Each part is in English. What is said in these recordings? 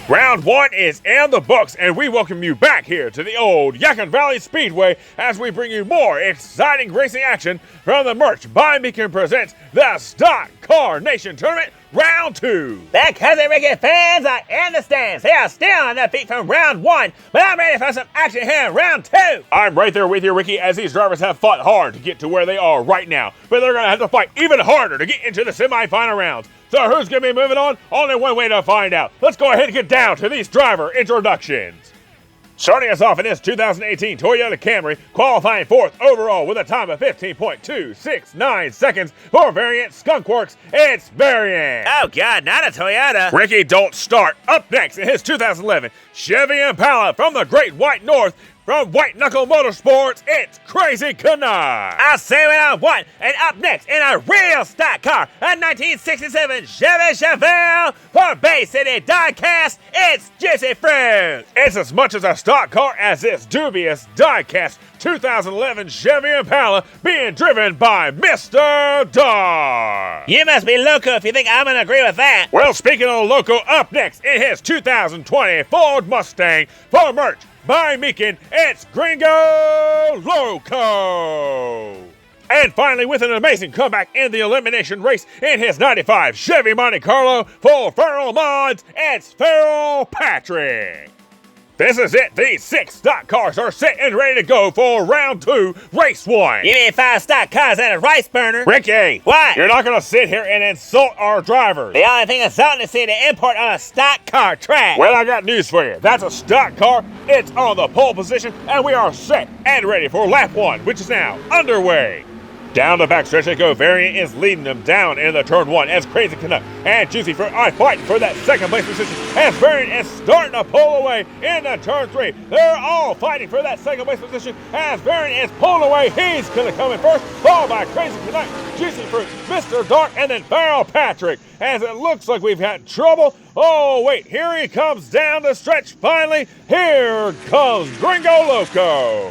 Round one is in the books, and we welcome you back here to the old Yukon Valley Speedway as we bring you more exciting racing action from the Merch by Meekin presents the Stock Car Nation Tournament Round 2. Because the Ricky fans are in the stands. They are still on their feet from round one, but I'm ready for some action here in round 2. I'm right there with you, Ricky, as these drivers have fought hard to get to where they are right now, but they're going to have to fight even harder to get into the semifinal rounds. So who's going to be moving on? Only one way to find out. Let's go ahead and get down to these driver introductions. Starting us off in this 2018 Toyota Camry, qualifying 4th overall with a time of 15.269 seconds for Variant Skunkworks, it's Variant. Oh God, not a Toyota. Ricky, don't start. Up next in his 2011 Chevy Impala from the Great White North, from White Knuckle Motorsports, it's Crazy Canuck. I'll say what I want, and up next in a real stock car, a 1967 Chevy Chevelle for Bay City Diecast, it's Juicy Fruit. It's as much as a stock car as this dubious Diecast 2011 Chevy Impala being driven by Mr. Dark. You must be loco if you think I'm gonna agree with that. Well, speaking of loco, up next in his 2020 Ford Mustang for Merch by Meekin, it's Gringo Loco. And finally, with an amazing comeback in the elimination race in his 95 Chevy Monte Carlo for Feral Mods, it's Feral Patrick. This is it. These 6 stock cars are set and ready to go for round 2, race 1. You need 5 stock cars and a rice burner. Ricky, what? You're not going to sit here and insult our drivers. The only thing insulting is seeing the import on a stock car track. Well, I got news for you. That's a stock car. It's on the pole position, and we are set and ready for lap 1, which is now underway. Down the backstretch they go. Variant is leading them down in the turn 1 as Crazy Canuck and Juicy Fruit are fighting for that second place position as Variant is starting to pull away in the turn 3. They're all fighting for that second place position as Variant is pulling away. He's going to come in first, followed by Crazy Canuck, Juicy Fruit, Mr. Dark, and then Feral Patrick. As it looks like we've had trouble. Oh, wait, here he comes down the stretch finally. Here comes Gringo Loco.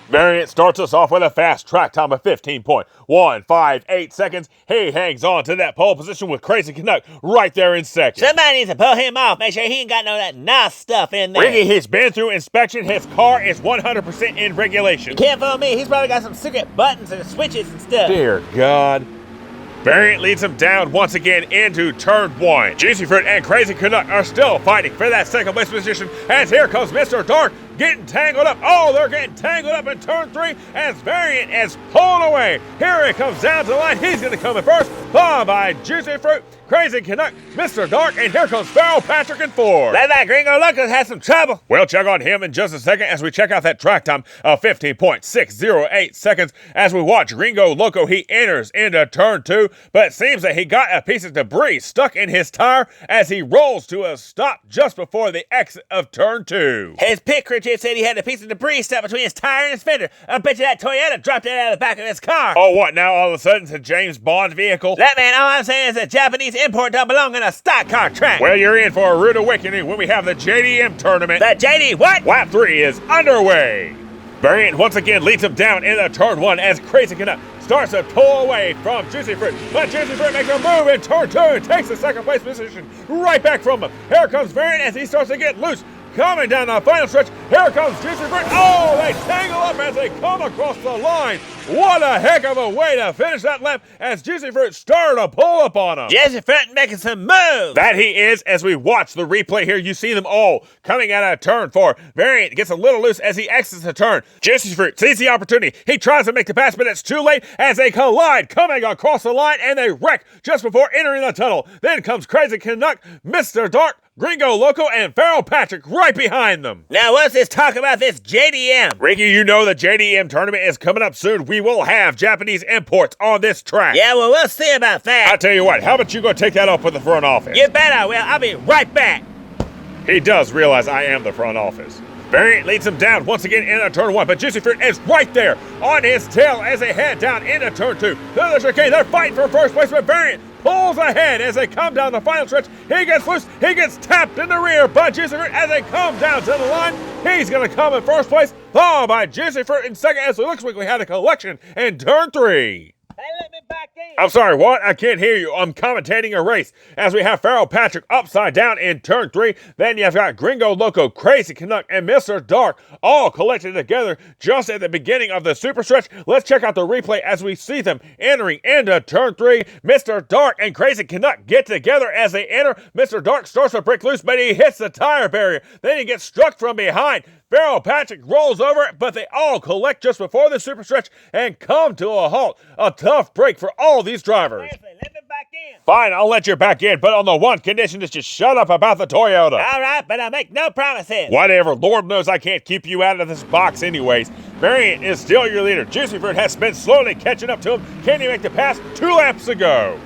Variant starts us off with a fast track time of 15.158 seconds. He hangs on to that pole position with Crazy Canuck right there in second. Somebody needs to pull him off. Make sure he ain't got none of that nice stuff in there. Ricky, he's been through inspection. His car is 100% in regulation. You can't fool me. He's probably got some secret buttons and switches and stuff. Dear God. Variant leads him down once again into turn 1. Juicy Fruit and Crazy Canuck are still fighting for that second place position as here comes Mr. Dark getting tangled up. Oh, they're getting tangled up in turn 3 as Variant is pulling away. Here he comes down to the line. He's going to come in first, followed by Juicy Fruit, Crazy Canuck, Mr. Dark, and here comes Feral Patrick in 4. Let that Gringo Loco has some trouble. We'll check on him in just a second as we check out that track time of 15.608 seconds as we watch Gringo Loco. He enters into turn 2, but it seems that he got a piece of debris stuck in his tire as he rolls to a stop just before the exit of turn 2. His pit crew chief said he had a piece of debris stuck between his tire and his fender. I bet you that Toyota dropped it out of the back of his car. Oh, what, now all of a sudden it's a James Bond vehicle? That man, all I'm saying is a Japanese import don't belong in a stock car track. Well, you're in for a rude awakening when we have the JDM tournament. The JD what? Lap 3 is underway. Variant once again leads him down in the turn 1 as Crazy Canuck starts to pull away from Juicy Fruit. But Juicy Fruit makes a move in turn 2 and takes the second place position right back from him. Here comes Variant as he starts to get loose. Coming down the final stretch, here comes Juicy Fruit. Oh, they tangle up as they come across the line. What a heck of a way to finish that lap as Juicy Fruit started to pull up on him. Juicy Fruit making some moves. That he is. As we watch the replay here, you see them all coming out of turn 4. Variant gets a little loose as he exits the turn. Juicy Fruit sees the opportunity. He tries to make the pass, but it's too late as they collide coming across the line and they wreck just before entering the tunnel. Then comes Crazy Canuck, Mr. Dark, Gringo Loco, and Feral Patrick right behind them. Now, what's this talk about this JDM? Ricky, you know the JDM tournament is coming up soon. We will have Japanese imports on this track. Yeah, well, we'll see about that. I tell you what, how about you go take that up with the front office? You bet I will. I'll be right back. He does realize I am the front office. Variant leads him down once again into turn 1, but Juicy Fruit is right there on his tail as they head down into turn 2. Through the chicane, they're fighting for first place, but Variant pulls ahead as they come down the final stretch. He gets loose, he gets tapped in the rear by Juicy Fruit as they come down to the line. He's going to come in first place, followed by Juicy Fruit in second, as it looks like we had a collection in turn 3. Hey, let me back in. I'm sorry, what? I can't hear you. I'm commentating a race as we have Feral Patrick upside down in turn 3. Then you've got Gringo Loco, Crazy Canuck, and Mr. Dark all collected together just at the beginning of the super stretch. Let's check out the replay as we see them entering into turn 3. Mr. Dark and Crazy Canuck get together as they enter. Mr. Dark starts to break loose, but he hits the tire barrier. Then he gets struck from behind. Feral Patrick rolls over it, but they all collect just before the super stretch and come to a halt. A tough break for all these drivers. Seriously, let me back in. Fine, I'll let you back in, but on the one condition is you shut up about the Toyota. All right, but I make no promises. Whatever, Lord knows I can't keep you out of this box anyways. Variant is still your leader. Juicy Fruit has been slowly catching up to him. Can he make the pass 2 laps ago?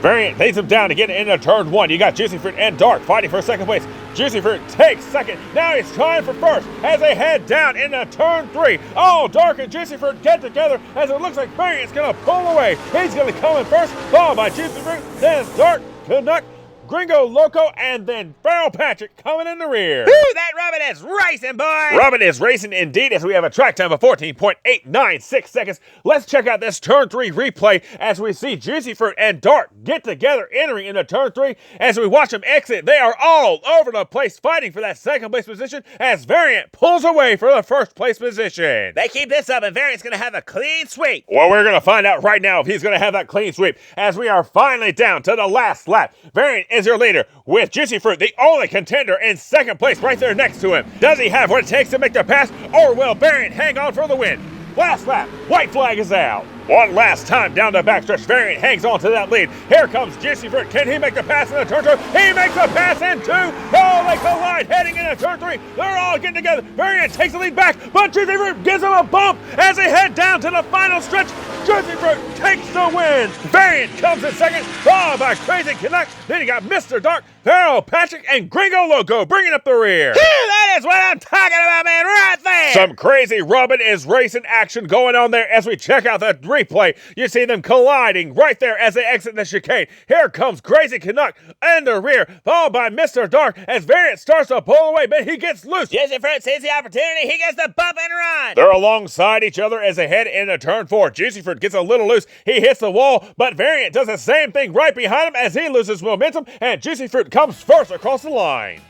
Variant lays him down to get into turn 1. You got Juicy Fruit and Dark fighting for second place. Juicy Fruit takes second. Now he's trying for first as they head down into turn 3. Oh, Dark and Juicy Fruit get together as it looks like Variant's going to pull away. He's going to come in first, followed by Juicy Fruit. Then it's Dark, Canuck, Gringo Loco, and then Feral Patrick coming in the rear. Woo, that Robin is racing, boy. Robin is racing indeed as we have a track time of 14.896 seconds. Let's check out this turn 3 replay as we see Juicy Fruit and Dark get together entering into turn 3. As we watch them exit, they are all over the place fighting for that second place position as Variant pulls away for the first place position. They keep this up and Variant's going to have a clean sweep. Well, we're going to find out right now if he's going to have that clean sweep as we are finally down to the last lap. Variant is your leader with Juicy Fruit, the only contender, in second place right there next to him. Does he have what it takes to make the pass, or will Variant hang on for the win? Last lap, white flag is out. One last time down the backstretch, Variant hangs on to that lead. Here comes Juicy Fruit. Can he make the pass in the turn 2? He makes the pass in 2. Oh, they collide heading into turn 3. They're all getting together. Variant takes the lead back, but Juicy Fruit gives him a bump as they head down to the final stretch. Juicy Fruit takes the win. Variant comes in second, followed by Crazy Canuck. Then you got Mr. Dark, Feral Patrick, and Gringo Loco bringing up the rear. Phew, that is what I'm talking about, man, right there. Some crazy Robin is racing action going on there as we check out the replay. You see them colliding right there as they exit the chicane. Here comes Crazy Canuck in the rear, followed by Mr. Dark as Variant starts to pull away, but he gets loose. Juicy Fruit sees the opportunity. He gets the bump and run. They're alongside each other as they head into turn 4. Juicy Fruit gets a little loose. He hits the wall, but Variant does the same thing right behind him as he loses momentum, and Juicy Fruit comes first across the line.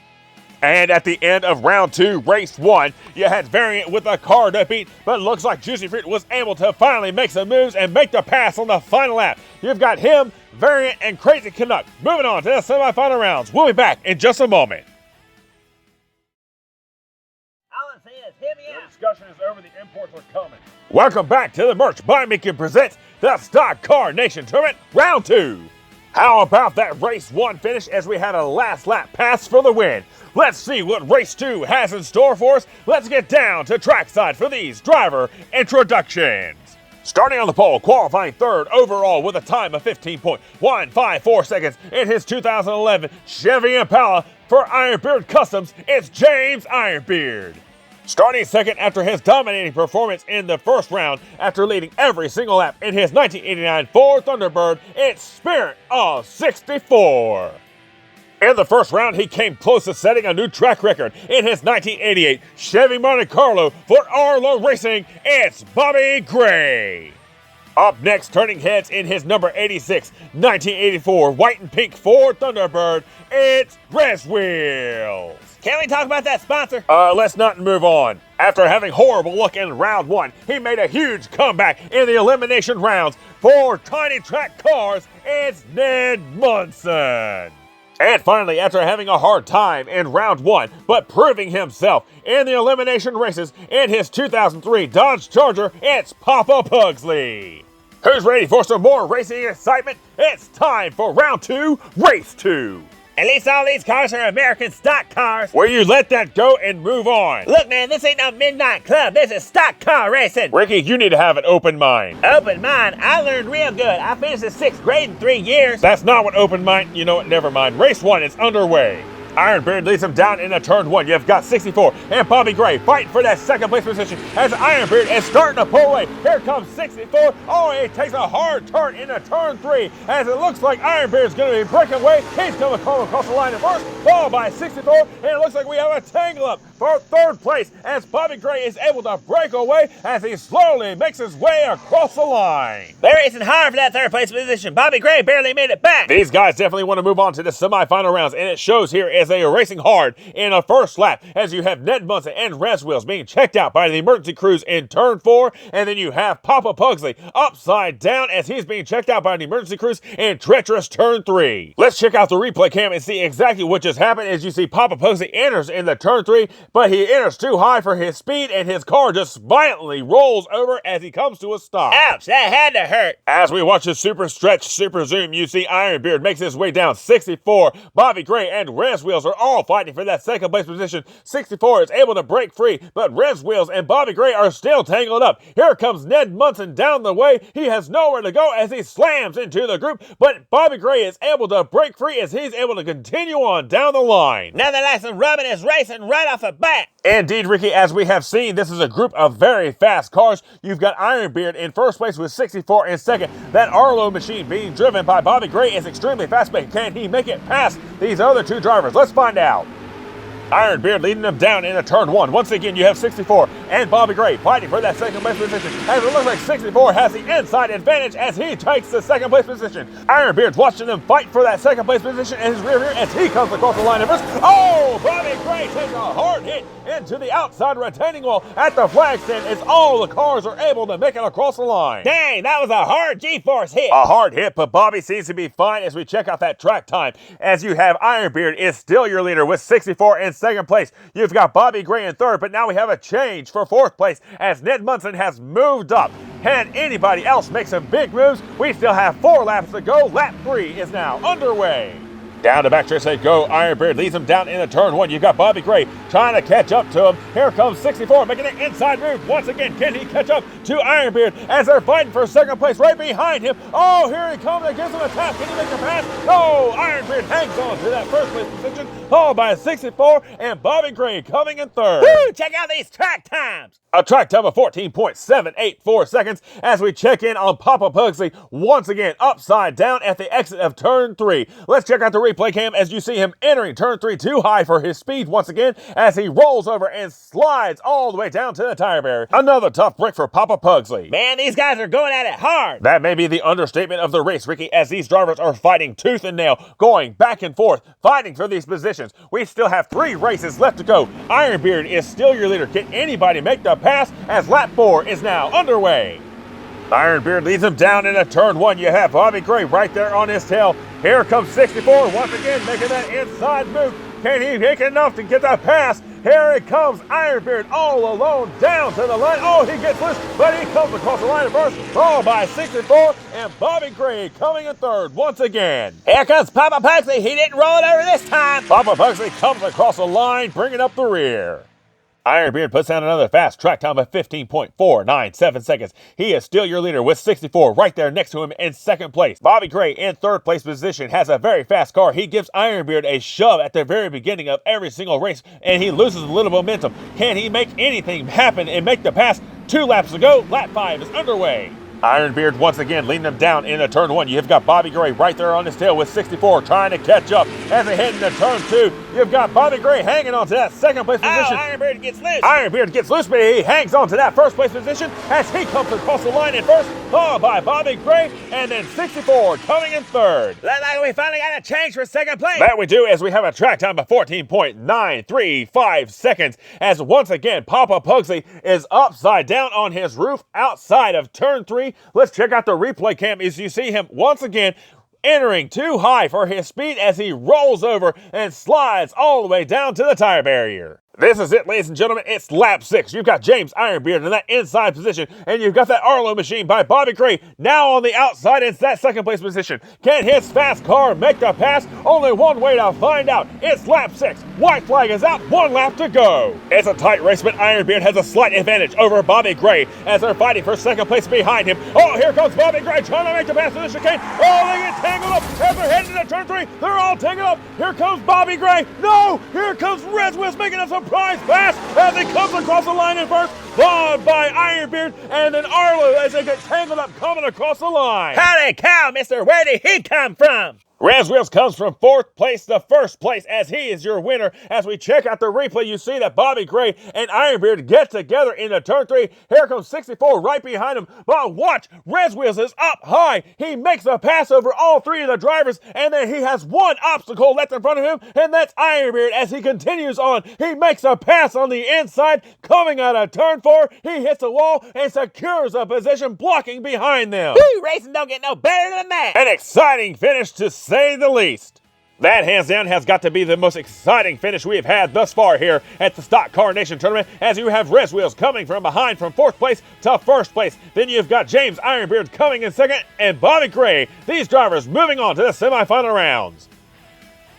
And at the end of round 2, race 1, you had Variant with a car to beat, but looks like Juicy Fruit was able to finally make some moves and make the pass on the final lap. You've got him, Variant, and Crazy Canuck moving on to the semifinal rounds. We'll be back in just a moment. All I'm saying is hit me The out. discussion is over. The imports are coming. Welcome back to the Merch by Mickey presents the Stock Car Nation Tournament Round 2. How about that race 1 finish as we had a last lap pass for the win? Let's see what race 2 has in store for us. Let's get down to trackside for these driver introductions. Starting on the pole, qualifying third overall with a time of 15.154 seconds in his 2011 Chevy Impala for Ironbeard Customs, it's James Ironbeard. Starting second after his dominating performance in the first round after leading every single lap in his 1989 Ford Thunderbird, it's Spirit of 64. In the first round, he came close to setting a new track record in his 1988 Chevy Monte Carlo for Arlo Racing, it's Bobby Gray. Up next, turning heads in his number 86 1984 white and pink Ford Thunderbird, it's Rez Wheels. Can we talk about that sponsor? Let's not move on. After having horrible luck in round 1, he made a huge comeback in the elimination rounds for Tiny Track Cars, it's Ned Munson. And finally, after having a hard time in round 1, but proving himself in the elimination races in his 2003 Dodge Charger, it's Papa Pugsley. Who's ready for some more racing excitement? It's time for round 2, race 2. At least all these cars are American stock cars. Will you let that go and move on? Look, man, this ain't no midnight club. This is stock car racing. Ricky, you need to have an open mind. Open mind? I learned real good. I finished the 6th grade in 3 years. That's not what open mind. You know what? Never mind. Race 1 is underway. Ironbeard leads him down into turn 1. You've got 64 and Bobby Gray fighting for that second place position as Ironbeard is starting to pull away. Here comes 64. Oh, he takes a hard turn into turn 3 as it looks like Ironbeard's going to be breaking away. He's going to come across the line at first, followed by 64, and it looks like we have a tangle up for third place as Bobby Gray is able to break away as he slowly makes his way across the line. They're racing hard for that third place position. Bobby Gray barely made it back. These guys definitely want to move on to the semifinal rounds, and it shows here as they are racing hard in a first lap as you have Ned Munson and Res Wheels being checked out by the emergency crews in turn 4, and then you have Papa Pugsley upside down as he's being checked out by the emergency crews in treacherous turn 3. Let's check out the replay cam and see exactly what just happened as you see Papa Pugsley enters in the turn 3, but he enters too high for his speed and his car just violently rolls over as he comes to a stop. Ouch, that had to hurt. As we watch the super stretch, super zoom, you see Ironbeard makes his way down. 64, Bobby Gray and Res Wheels are all fighting for that second place position. 64 is able to break free, but Res Wheels and Bobby Gray are still tangled up. Here comes Ned Munson down the way. He has nowhere to go as he slams into the group, but Bobby Gray is able to break free as he's able to continue on down the line. Nonetheless, Robin is racing right off the bat. Indeed, Ricky, as we have seen, this is a group of very fast cars. You've got Ironbeard in first place with 64 in second. That Arlo machine being driven by Bobby Gray is extremely fast, but can he make it past these other two drivers? Let's find out. Ironbeard leading them down into turn 1. Once again, you have 64 and Bobby Gray fighting for that second place position as it looks like 64 has the inside advantage as he takes the second place position. Ironbeard's watching them fight for that second place position in his rear view as he comes across the line of first. Oh, Bobby Gray takes a hard hit into the outside retaining wall at the flag stand as all the cars are able to make it across the line. Dang, that was a hard G-force hit. A hard hit, but Bobby seems to be fine as we check out that track time. As you have Ironbeard is still your leader with 64 in second place. You've got Bobby Gray in third, but now we have a change for fourth place as Ned Munson has moved up. Can anybody else make some big moves? We still have 4 laps to go. Lap 3 is now underway. Down the backstretch they go. Ironbeard leads him down into turn 1. You've got Bobby Gray trying to catch up to him. Here comes 64 making an inside move. Once again, can he catch up to Ironbeard as they're fighting for second place right behind him? Oh, here he comes and gives him a tap. Can he make the pass? No, Ironbeard hangs on to that first place position, followed by 64 and Bobby Gray coming in third. Woo, check out these track times. A track time of 14.784 seconds as we check in on Papa Pugsley once again upside down at the exit of turn 3. Let's check out the replay cam as you see him entering turn 3 too high for his speed once again as he rolls over and slides all the way down to the tire barrier. Another tough break for Papa Pugsley. Man, these guys are going at it hard. That may be the understatement of the race, Ricky, as these drivers are fighting tooth and nail, going back and forth, fighting for these positions. We still have 3 races left to go. Ironbeard is still your leader. Can anybody make the pass as lap 4 is now underway? Ironbeard leads him down into turn 1. You have Bobby Gray right there on his tail. Here comes 64 once again making that inside move. Can he make enough to get the pass? Here it comes, Ironbeard all alone down to the line. Oh, he gets loose, but he comes across the line at first, followed by 64 and Bobby Gray coming in third once again. Here comes Papa Pugsley. He didn't roll it over this time. Papa Pugsley comes across the line, bringing up the rear. Ironbeard puts down another fast track time of 15.497 seconds. He is still your leader with 64 right there next to him in second place. Bobby Gray in third place position has a very fast car. He gives Ironbeard a shove at the very beginning of every single race, and he loses a little momentum. Can he make anything happen and make the pass? 2 laps to go. Lap 5 is underway. Ironbeard once again leading them down into turn 1. You've got Bobby Gray right there on his tail with 64 trying to catch up. As they head into turn 2, you've got Bobby Gray hanging on to that second place position. Ironbeard gets loose. Ironbeard gets loose, but he hangs on to that first place position as he comes across the line in first, followed by Bobby Gray, and then 64 coming in third. Looks like we finally got a change for second place. That we do, as we have a track time of 14.935 seconds, as once again Papa Pugsley is upside down on his roof outside of turn 3. Let's check out the replay cam as you see him once again entering too high for his speed as he rolls over and slides all the way down to the tire barrier. This is it, ladies and gentlemen. It's lap 6. You've got James Ironbeard in that inside position, and you've got that Arlo machine by Bobby Gray now on the outside in that second place position. Can his fast car make the pass? Only one way to find out. It's lap 6. White flag is out. 1 lap to go. It's a tight race, but Ironbeard has a slight advantage over Bobby Gray as they're fighting for second place behind him. Oh, here comes Bobby Gray trying to make the pass to the chicane. Oh, they get tangled up. as they're heading into turn 3. They're all taking up. Here comes Bobby Gray. No, here comes Reswiz making a surprise pass as he comes across the line in first, followed by Ironbeard and then Arlo as they get tangled up coming across the line. Holy cow, mister, where did he come from? Reswiz comes from 4th place to 1st place as he is your winner. As we check out the replay, you see that Bobby Gray and Ironbeard get together into turn 3. Here comes 64 right behind him. But watch, Reswiz is up high. He makes a pass over all 3 of the drivers, and then he has one obstacle left in front of him, and that's Ironbeard as he continues on. He makes a pass on the inside, coming out of turn 4. He hits a wall and secures a position blocking behind them. Woo, racing don't get no better than that. An exciting finish to say the least. That, hands down, has got to be the most exciting finish we have had thus far here at the Stock Car Nation Tournament, as you have Reswiz coming from behind from 4th place to 1st place. Then you've got James Ironbeard coming in 2nd, and Bobby Gray, these drivers moving on to the semifinal rounds.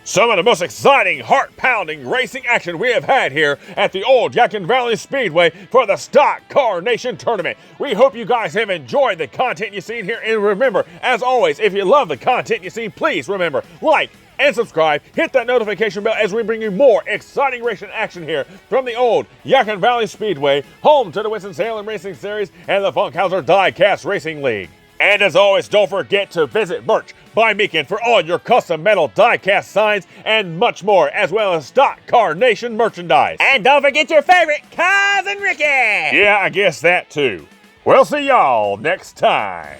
Some of the most exciting, heart-pounding racing action we have had here at the old Yadkin Valley Speedway for the Stock Car Nation Tournament. We hope you guys have enjoyed the content you've seen here, and remember, as always, if you love the content you see, please remember, like and subscribe, hit that notification bell as we bring you more exciting racing action here from the old Yadkin Valley Speedway, home to the Winston-Salem Racing Series and the Funkhouser Diecast Racing League. And as always, don't forget to visit merch by Meekin for all your custom metal diecast signs and much more, as well as Stock Car Nation merchandise. And don't forget your favorite, Kaz and Ricky. Yeah, I guess that too. We'll see y'all next time.